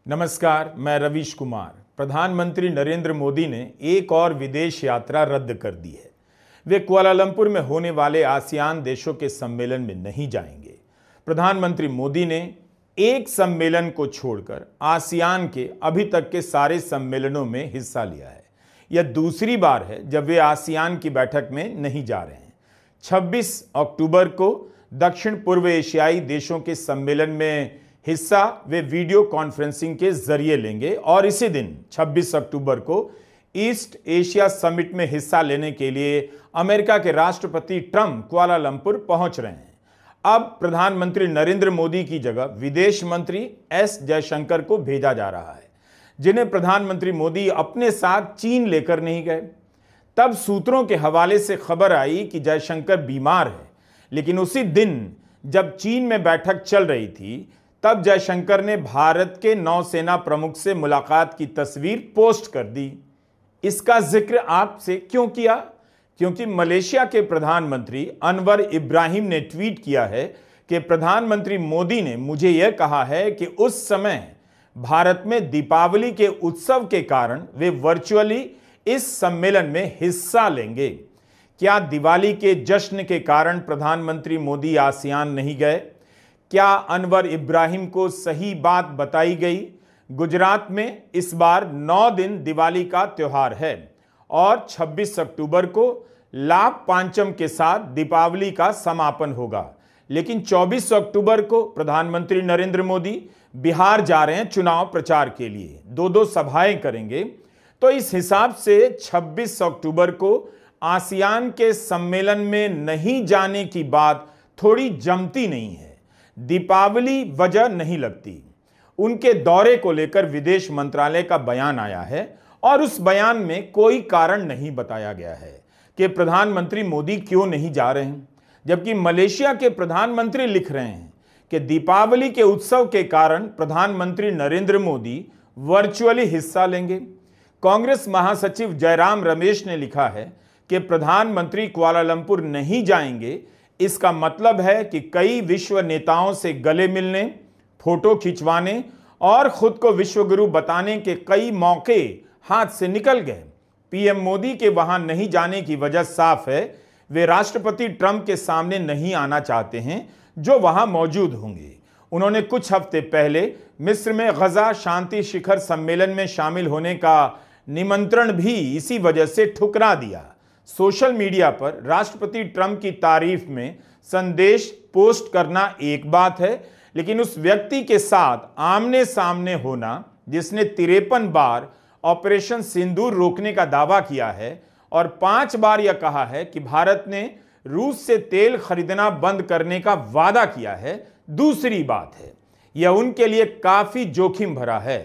नमस्कार, मैं रवीश कुमार। प्रधानमंत्री नरेंद्र मोदी ने एक और विदेश यात्रा रद्द कर दी है। वे कुआलालंपुर में होने वाले आसियान देशों के सम्मेलन में नहीं जाएंगे। प्रधानमंत्री मोदी ने एक सम्मेलन को छोड़कर आसियान के अभी तक के सारे सम्मेलनों में हिस्सा लिया है। यह दूसरी बार है जब वे आसियान की बैठक में नहीं जा रहे हैं। 26 अक्टूबर को दक्षिण पूर्व एशियाई देशों के सम्मेलन में हिस्सा वे वीडियो कॉन्फ्रेंसिंग के जरिए लेंगे और इसी दिन 26 अक्टूबर को ईस्ट एशिया समिट में हिस्सा लेने के लिए अमेरिका के राष्ट्रपति ट्रंप कुआलालंपुर पहुंच रहे हैं। अब प्रधानमंत्री नरेंद्र मोदी की जगह विदेश मंत्री एस जयशंकर को भेजा जा रहा है, जिन्हें प्रधानमंत्री मोदी अपने साथ चीन लेकर नहीं गए। तब सूत्रों के हवाले से खबर आई कि जयशंकर बीमार है, लेकिन उसी दिन जब चीन में बैठक चल रही थी तब जयशंकर ने भारत के नौसेना प्रमुख से मुलाकात की तस्वीर पोस्ट कर दी। इसका जिक्र आपसे क्यों किया? क्योंकि मलेशिया के प्रधानमंत्री अनवर इब्राहिम ने ट्वीट किया है कि प्रधानमंत्री मोदी ने मुझे यह कहा है कि उस समय भारत में दीपावली के उत्सव के कारण वे वर्चुअली इस सम्मेलन में हिस्सा लेंगे। क्या दिवाली के जश्न के कारण प्रधानमंत्री मोदी आसियान नहीं गए? क्या अनवर इब्राहिम को सही बात बताई गई? गुजरात में इस बार 9 दिन दिवाली का त्योहार है और 26 अक्टूबर को लाभ पांचम के साथ दीपावली का समापन होगा। लेकिन 24 अक्टूबर को प्रधानमंत्री नरेंद्र मोदी बिहार जा रहे हैं चुनाव प्रचार के लिए, 2 सभाएं करेंगे। तो इस हिसाब से 26 अक्टूबर को आसियान के सम्मेलन में नहीं जाने की बात थोड़ी जमती नहीं है। दीपावली वजह नहीं लगती। उनके दौरे को लेकर विदेश मंत्रालय का बयान आया है और उस बयान में कोई कारण नहीं बताया गया है कि प्रधानमंत्री मोदी क्यों नहीं जा रहे हैं, जबकि मलेशिया के प्रधानमंत्री लिख रहे हैं कि दीपावली के उत्सव के कारण प्रधानमंत्री नरेंद्र मोदी वर्चुअली हिस्सा लेंगे। कांग्रेस महासचिव जयराम रमेश ने लिखा है कि प्रधानमंत्री कुआलालंपुर नहीं जाएंगे। इसका मतलब है कि कई विश्व नेताओं से गले मिलने, फोटो खिंचवाने और खुद को विश्वगुरु बताने के कई मौके हाथ से निकल गए। पीएम मोदी के वहां नहीं जाने की वजह साफ है, वे राष्ट्रपति ट्रंप के सामने नहीं आना चाहते हैं जो वहां मौजूद होंगे। उन्होंने कुछ हफ्ते पहले मिस्र में गजा शांति शिखर सम्मेलन में शामिल होने का निमंत्रण भी इसी वजह से ठुकरा दिया। सोशल मीडिया पर राष्ट्रपति ट्रंप की तारीफ में संदेश पोस्ट करना एक बात है, लेकिन उस व्यक्ति के साथ आमने सामने होना जिसने 53 बार ऑपरेशन सिंदूर रोकने का दावा किया है और 5 बार यह कहा है कि भारत ने रूस से तेल खरीदना बंद करने का वादा किया है, दूसरी बात है। यह उनके लिए काफी जोखिम भरा है।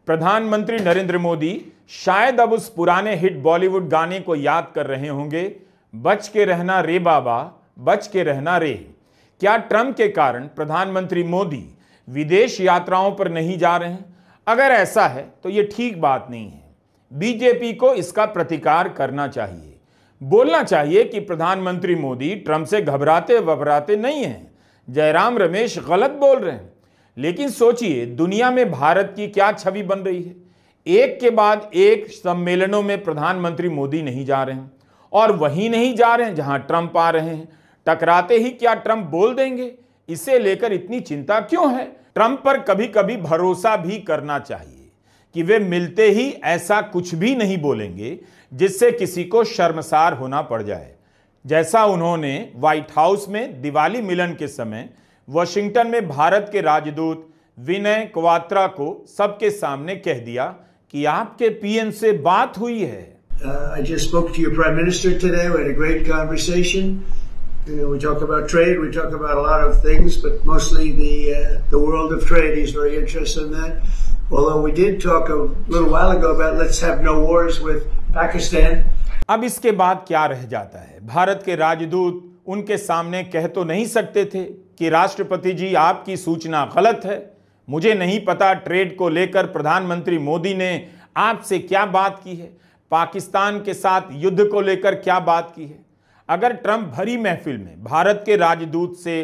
प्रधानमंत्री नरेंद्र मोदी शायद अब उस पुराने हिट बॉलीवुड गाने को याद कर रहे होंगे, बच के रहना रे बाबा, बच के रहना रे। क्या ट्रंप के कारण प्रधानमंत्री मोदी विदेश यात्राओं पर नहीं जा रहे हैं? अगर ऐसा है तो यह ठीक बात नहीं है। बीजेपी को इसका प्रतिकार करना चाहिए, बोलना चाहिए कि प्रधानमंत्री मोदी ट्रंप से घबराते वबराते नहीं हैं। जयराम रमेश गलत बोल रहे हैं। लेकिन सोचिए, दुनिया में भारत की क्या छवि बन रही है। एक के बाद एक सम्मेलनों में प्रधानमंत्री मोदी नहीं जा रहे हैं और वहीं नहीं जा रहे हैं जहां ट्रंप आ रहे हैं। टकराते ही क्या ट्रंप बोल देंगे? इसे लेकर इतनी चिंता क्यों है? ट्रंप पर कभी कभी भरोसा भी करना चाहिए कि वे मिलते ही ऐसा कुछ भी नहीं बोलेंगे जिससे किसी को शर्मसार होना पड़ जाए, जैसा उन्होंने व्हाइट हाउस में दिवाली मिलन के समय वॉशिंगटन में भारत के राजदूत विनय क्वात्रा को सबके सामने कह दिया कि आपके पीएम से बात हुई है। I just spoke to your Prime Minister today. We had a great conversation. We talk about trade. We talk about a lot of things, but mostly the world of trade. He's very interested in that. Although we did talk a little while ago about let's have no wars with Pakistan. अब इसके बाद क्या रह जाता है? भारत के राजदूत उनके सामने कह तो नहीं सकते थे कि राष्ट्रपति जी आपकी सूचना गलत है। मुझे नहीं पता ट्रेड को लेकर प्रधानमंत्री मोदी ने आपसे क्या बात की है, पाकिस्तान के साथ युद्ध को लेकर क्या बात की है। अगर ट्रंप भरी महफिल में भारत के राजदूत से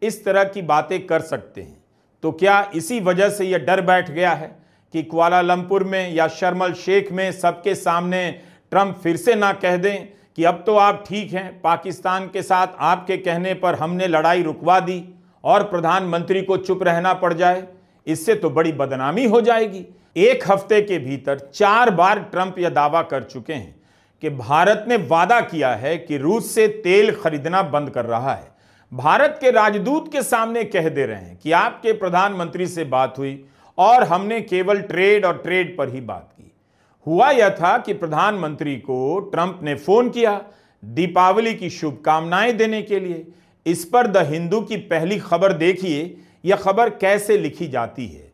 इस तरह की बातें कर सकते हैं तो क्या इसी वजह से यह डर बैठ गया है कि कुआलालंपुर में या शर्म अल शेख में सबके सामने ट्रंप फिर से ना कह दें कि अब तो आप ठीक हैं, पाकिस्तान के साथ आपके कहने पर हमने लड़ाई रुकवा दी, और प्रधानमंत्री को चुप रहना पड़ जाए। इससे तो बड़ी बदनामी हो जाएगी। एक हफ्ते के भीतर 4 बार ट्रंप यह दावा कर चुके हैं कि भारत ने वादा किया है कि रूस से तेल खरीदना बंद कर रहा है। भारत के राजदूत के सामने कह दे रहे हैं कि आपके प्रधानमंत्री से बात हुई और हमने केवल ट्रेड और ट्रेड पर ही बात की। हुआ यह था कि प्रधानमंत्री को ट्रंप ने फोन किया दीपावली की शुभकामनाएं देने के लिए। इस पर द हिंदू की पहली खबर देखिए, यह खबर कैसे लिखी जाती है।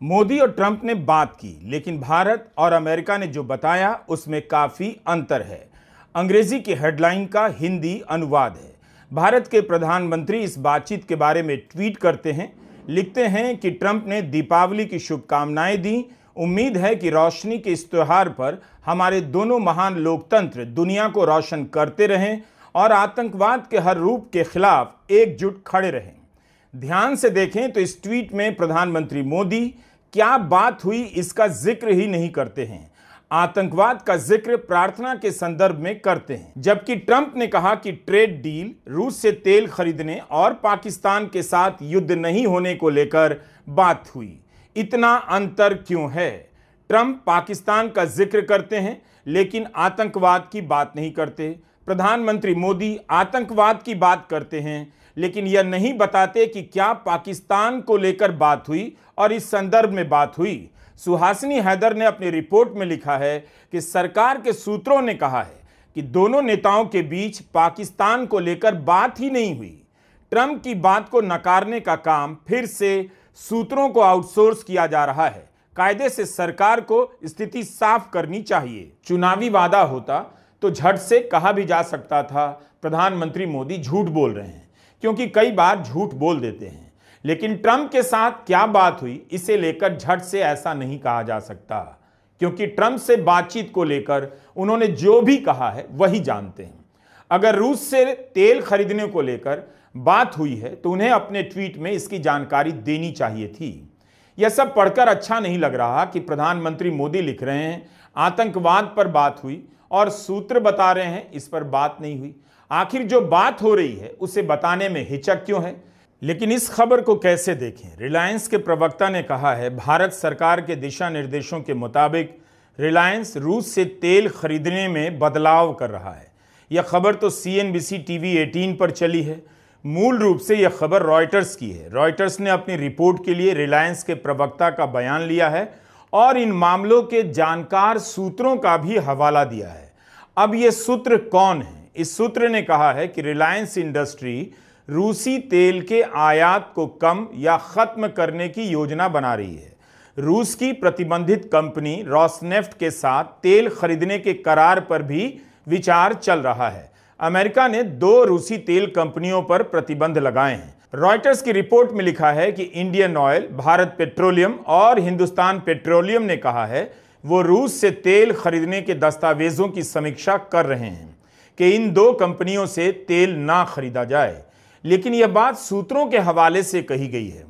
मोदी और ट्रंप ने बात की, लेकिन भारत और अमेरिका ने जो बताया उसमें काफी अंतर है। अंग्रेजी की हेडलाइन का हिंदी अनुवाद है। भारत के प्रधानमंत्री इस बातचीत के बारे में ट्वीट करते हैं, लिखते हैं कि ट्रंप ने दीपावली की शुभकामनाएं दी। उम्मीद है कि रोशनी के इस त्योहार पर हमारे दोनों महान लोकतंत्र दुनिया को रोशन करते रहें और आतंकवाद के हर रूप के खिलाफ एकजुट खड़े रहें। ध्यान से देखें तो इस ट्वीट में प्रधानमंत्री मोदी क्या बात हुई इसका जिक्र ही नहीं करते हैं। आतंकवाद का जिक्र प्रार्थना के संदर्भ में करते हैं, जबकि ट्रंप ने कहा कि ट्रेड डील, रूस से तेल खरीदने और पाकिस्तान के साथ युद्ध नहीं होने को लेकर बात हुई। इतना अंतर क्यों है? ट्रंप पाकिस्तान का जिक्र करते हैं लेकिन आतंकवाद की बात नहीं करते। प्रधानमंत्री मोदी आतंकवाद की बात करते हैं लेकिन यह नहीं बताते कि क्या पाकिस्तान को लेकर बात हुई और इस संदर्भ में बात हुई। सुहासिनी हैदर ने अपनी रिपोर्ट में लिखा है कि सरकार के सूत्रों ने कहा है कि दोनों नेताओं के बीच पाकिस्तान को लेकर बात ही नहीं हुई। ट्रंप की बात को नकारने का काम फिर से सूत्रों को आउटसोर्स किया जा रहा है। कायदे से सरकार को स्थिति साफ करनी चाहिए। चुनावी वादा होता तो झट से कहा भी जा सकता था प्रधानमंत्री मोदी झूठ बोल रहे हैं, क्योंकि कई बार झूठ बोल देते हैं। लेकिन ट्रंप के साथ क्या बात हुई इसे लेकर झट से ऐसा नहीं कहा जा सकता, क्योंकि ट्रंप से बातचीत को लेकर उन्होंने जो भी कहा है वही जानते हैं। अगर रूस से तेल खरीदने को लेकर बात हुई है तो उन्हें अपने ट्वीट में इसकी जानकारी देनी चाहिए थी। यह सब पढ़कर अच्छा नहीं लग रहा कि प्रधानमंत्री मोदी लिख रहे हैं आतंकवाद पर बात हुई और सूत्र बता रहे हैं इस पर बात नहीं हुई। आखिर जो बात हो रही है उसे बताने में हिचक क्यों है? लेकिन इस खबर को कैसे देखें? रिलायंस के प्रवक्ता ने कहा है भारत सरकार के दिशा निर्देशों के मुताबिक रिलायंस रूस से तेल खरीदने में बदलाव कर रहा है। यह खबर तो CNBC TV 18 पर चली है। मूल रूप से यह खबर रॉयटर्स की है। रॉयटर्स ने अपनी रिपोर्ट के लिए रिलायंस के प्रवक्ता का बयान लिया है और इन मामलों के जानकार सूत्रों का भी हवाला दिया है। अब ये सूत्र कौन है? इस सूत्र ने कहा है कि रिलायंस इंडस्ट्री रूसी तेल के आयात को कम या खत्म करने की योजना बना रही है। रूस की प्रतिबंधित कंपनी रॉसनेफ्ट के साथ तेल खरीदने के करार पर भी विचार चल रहा है। अमेरिका ने 2 रूसी तेल कंपनियों पर प्रतिबंध लगाए हैं। रॉयटर्स की रिपोर्ट में लिखा है कि इंडियन ऑयल, भारत पेट्रोलियम और हिंदुस्तान पेट्रोलियम ने कहा है वो रूस से तेल खरीदने के दस्तावेजों की समीक्षा कर रहे हैं कि इन 2 कंपनियों से तेल ना खरीदा जाए। लेकिन यह बात सूत्रों के हवाले से कही गई है।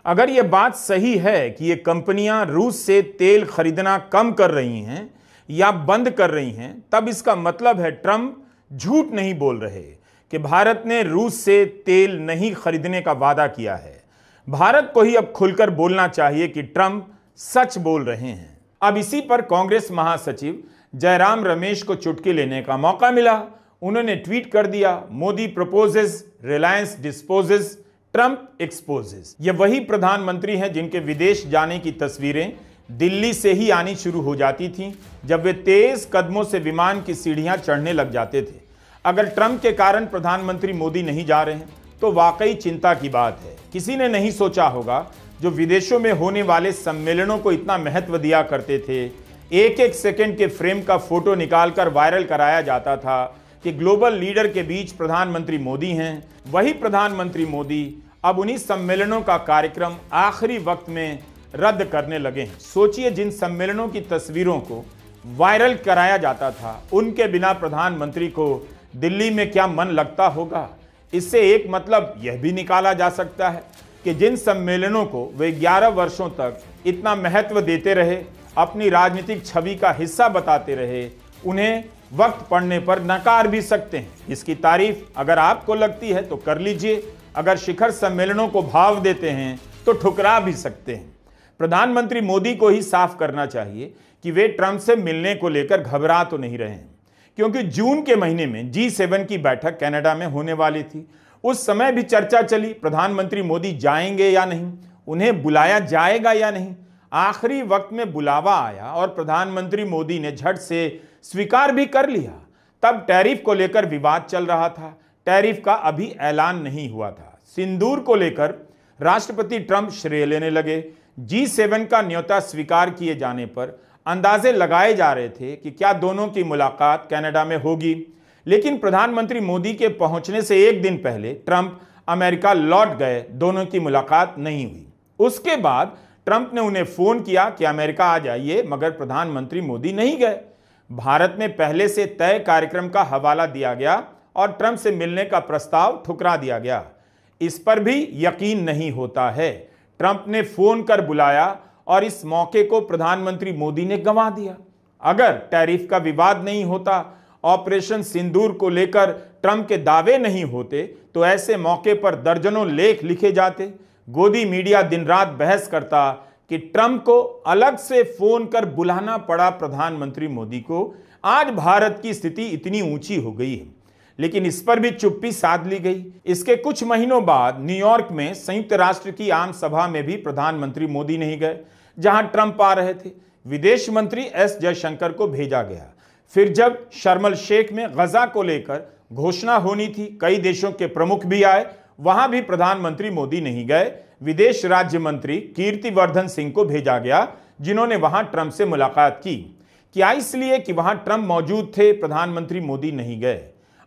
अगर यह बात सही है कि ये कंपनियां रूस से तेल खरीदना कम कर रही हैं या बंद कर रही हैं, तब इसका मतलब है ट्रंप झूठ नहीं बोल रहे कि भारत ने रूस से तेल नहीं खरीदने का वादा किया है। भारत को ही अब खुलकर बोलना चाहिए कि ट्रंप सच बोल रहे हैं। अब इसी पर कांग्रेस महासचिव जयराम रमेश को चुटकी लेने का मौका मिला। उन्होंने ट्वीट कर दिया, Modi proposes, Reliance dispossess, Trump exposes. ये वही प्रधानमंत्री हैं जिनके विदेश जाने की तस्वीरें दिल्ली से ही आनी शुरू हो जाती थीं जब वे तेज कदमों से विमान की सीढ़ियां चढ़ने लग जाते थे। अगर ट्रंप के कारण प्रधानमंत्री मोदी नहीं जा रहे हैं तो वाकई चिंता की बात है। किसी ने नहीं सोचा होगा, जो विदेशों में होने वाले सम्मेलनों को इतना महत्व दिया करते थे, एक एक सेकंड के फ्रेम का फोटो निकालकर वायरल कराया जाता था कि ग्लोबल लीडर के बीच प्रधानमंत्री मोदी हैं, वही प्रधानमंत्री मोदी अब उन्हीं सम्मेलनों का कार्यक्रम आखिरी वक्त में रद्द करने लगे हैं। सोचिए, जिन सम्मेलनों की तस्वीरों को वायरल कराया जाता था, उनके बिना प्रधानमंत्री को दिल्ली में क्या मन लगता होगा। इससे एक मतलब यह भी निकाला जा सकता है कि जिन सम्मेलनों को वे 11 वर्षों तक इतना महत्व देते रहे, अपनी राजनीतिक छवि का हिस्सा बताते रहे, उन्हें वक्त पड़ने पर नकार भी सकते हैं। इसकी तारीफ अगर आपको लगती है तो कर लीजिए, अगर शिखर सम्मेलनों को भाव देते हैं तो ठुकरा भी सकते हैं। प्रधानमंत्री मोदी को ही साफ करना चाहिए कि वे ट्रंप से मिलने को लेकर घबरा तो नहीं रहे हैं, क्योंकि जून के महीने में G7 की बैठक कनाडा में होने वाली थी। उस समय भी चर्चा चली प्रधानमंत्री मोदी जाएंगे या नहीं, उन्हें बुलाया जाएगा या नहीं। आखिरी वक्त में बुलावा आया और प्रधानमंत्री मोदी ने झट से स्वीकार भी कर लिया। तब टैरिफ को लेकर विवाद चल रहा था, टैरिफ का अभी ऐलान नहीं हुआ था। सिंदूर को लेकर राष्ट्रपति ट्रंप श्रेय लेने लगे। G7 का न्योता स्वीकार किए जाने पर अंदाजे लगाए जा रहे थे कि क्या दोनों की मुलाकात कनाडा में होगी, लेकिन प्रधानमंत्री मोदी के पहुंचने से एक दिन पहले ट्रंप अमेरिका लौट गए, दोनों की मुलाकात नहीं हुई। उसके बाद ट्रंप ने उन्हें फोन किया कि अमेरिका आ जाइए, मगर प्रधानमंत्री मोदी नहीं गए। भारत में पहले से तय कार्यक्रम का हवाला दिया गया और ट्रंप से मिलने का प्रस्ताव ठुकरा दिया गया। इस पर भी यकीन नहीं होता है। ट्रंप ने फोन कर बुलाया और इस मौके को प्रधानमंत्री मोदी ने गंवा दिया। अगर टैरिफ का विवाद नहीं होता, ऑपरेशन सिंदूर को लेकर ट्रंप के दावे नहीं होते, तो ऐसे मौके पर दर्जनों लेख लिखे जाते। गोदी मीडिया दिन रात बहस करता कि ट्रंप को अलग से फोन कर बुलाना पड़ा प्रधानमंत्री मोदी को। आज भारत की स्थिति इतनी ऊंची हो गई है, लेकिन इस पर भी चुप्पी साध ली गई। इसके कुछ महीनों बाद न्यूयॉर्क में संयुक्त राष्ट्र की आम सभा में भी प्रधानमंत्री मोदी नहीं गए, जहां ट्रंप आ रहे थे। विदेश मंत्री एस जयशंकर को भेजा गया। फिर जब शर्म शेख में गजा को लेकर घोषणा होनी थी, कई देशों के प्रमुख भी आए, वहां भी प्रधानमंत्री मोदी नहीं गए। विदेश राज्य मंत्री कीर्तिवर्धन सिंह को भेजा गया, जिन्होंने वहां ट्रंप से मुलाकात की। क्या इसलिए कि वहां ट्रंप मौजूद थे, प्रधानमंत्री मोदी नहीं गए।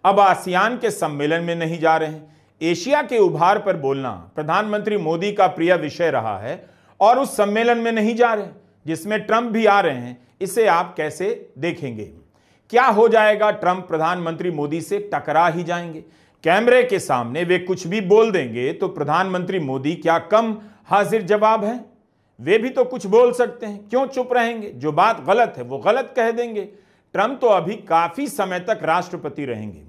अब आसियान के सम्मेलन में नहीं जा रहे हैं। एशिया के उभार पर बोलना प्रधानमंत्री मोदी का प्रिय विषय रहा है और उस सम्मेलन में नहीं जा रहे जिसमें ट्रंप भी आ रहे हैं। इसे आप कैसे देखेंगे? क्या हो जाएगा? ट्रंप प्रधानमंत्री मोदी से टकरा ही जाएंगे। कैमरे के सामने वे कुछ भी बोल देंगे तो प्रधानमंत्री मोदी क्या कम हाजिर जवाब हैं? वे भी तो कुछ बोल सकते हैं, क्यों चुप रहेंगे? जो बात गलत है वो गलत कह देंगे। ट्रंप तो अभी काफी समय तक राष्ट्रपति रहेंगे।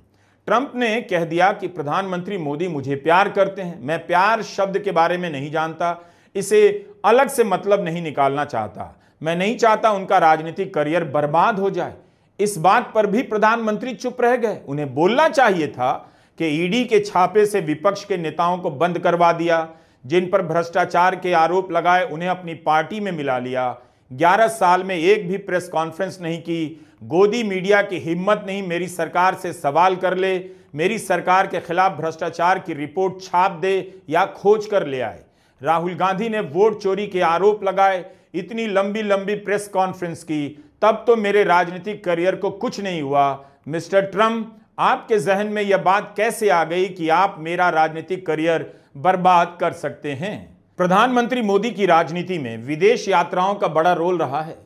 ट्रंप ने कह दिया कि प्रधानमंत्री मोदी मुझे प्यार करते हैं। मैं प्यार शब्द के बारे में नहीं जानता, इसे अलग से मतलब नहीं निकालना चाहता। मैं नहीं चाहता उनका राजनीतिक करियर बर्बाद हो जाए। इस बात पर भी प्रधानमंत्री चुप रह गए। उन्हें बोलना चाहिए था कि ईडी के छापे से विपक्ष के नेताओं को बंद करवा दिया, जिन पर भ्रष्टाचार के आरोप लगाए उन्हें अपनी पार्टी में मिला लिया। 11 साल में एक भी प्रेस कॉन्फ्रेंस नहीं की। गोदी मीडिया की हिम्मत नहीं मेरी सरकार से सवाल कर ले, मेरी सरकार के खिलाफ भ्रष्टाचार की रिपोर्ट छाप दे या खोज कर ले आए। राहुल गांधी ने वोट चोरी के आरोप लगाए, इतनी लंबी लंबी प्रेस कॉन्फ्रेंस की, तब तो मेरे राजनीतिक करियर को कुछ नहीं हुआ। मिस्टर ट्रंप, आपके जहन में यह बात कैसे आ गई कि आप मेरा राजनीतिक करियर बर्बाद कर सकते हैं? प्रधानमंत्री मोदी की राजनीति में विदेश यात्राओं का बड़ा रोल रहा है।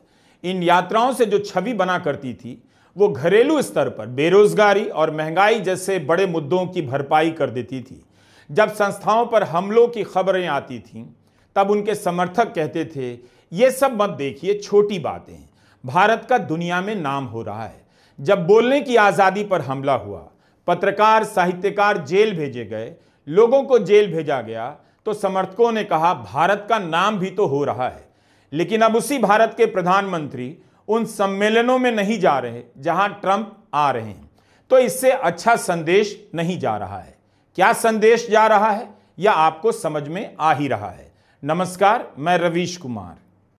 इन यात्राओं से जो छवि बना करती थी, वो घरेलू स्तर पर बेरोजगारी और महंगाई जैसे बड़े मुद्दों की भरपाई कर देती थी। जब संस्थाओं पर हमलों की खबरें आती थीं, तब उनके समर्थक कहते थे, ये सब मत देखिए, छोटी बातें, भारत का दुनिया में नाम हो रहा है। जब बोलने की आज़ादी पर हमला हुआ, पत्रकार साहित्यकार जेल भेजे गए, लोगों को जेल भेजा गया, तो समर्थकों ने कहा भारत का नाम भी तो हो रहा है। लेकिन अब उसी भारत के प्रधानमंत्री उन सम्मेलनों में नहीं जा रहे जहां ट्रंप आ रहे हैं, तो इससे अच्छा संदेश नहीं जा रहा है। क्या संदेश जा रहा है, या आपको समझ में आ ही रहा है? नमस्कार, मैं रवीश कुमार।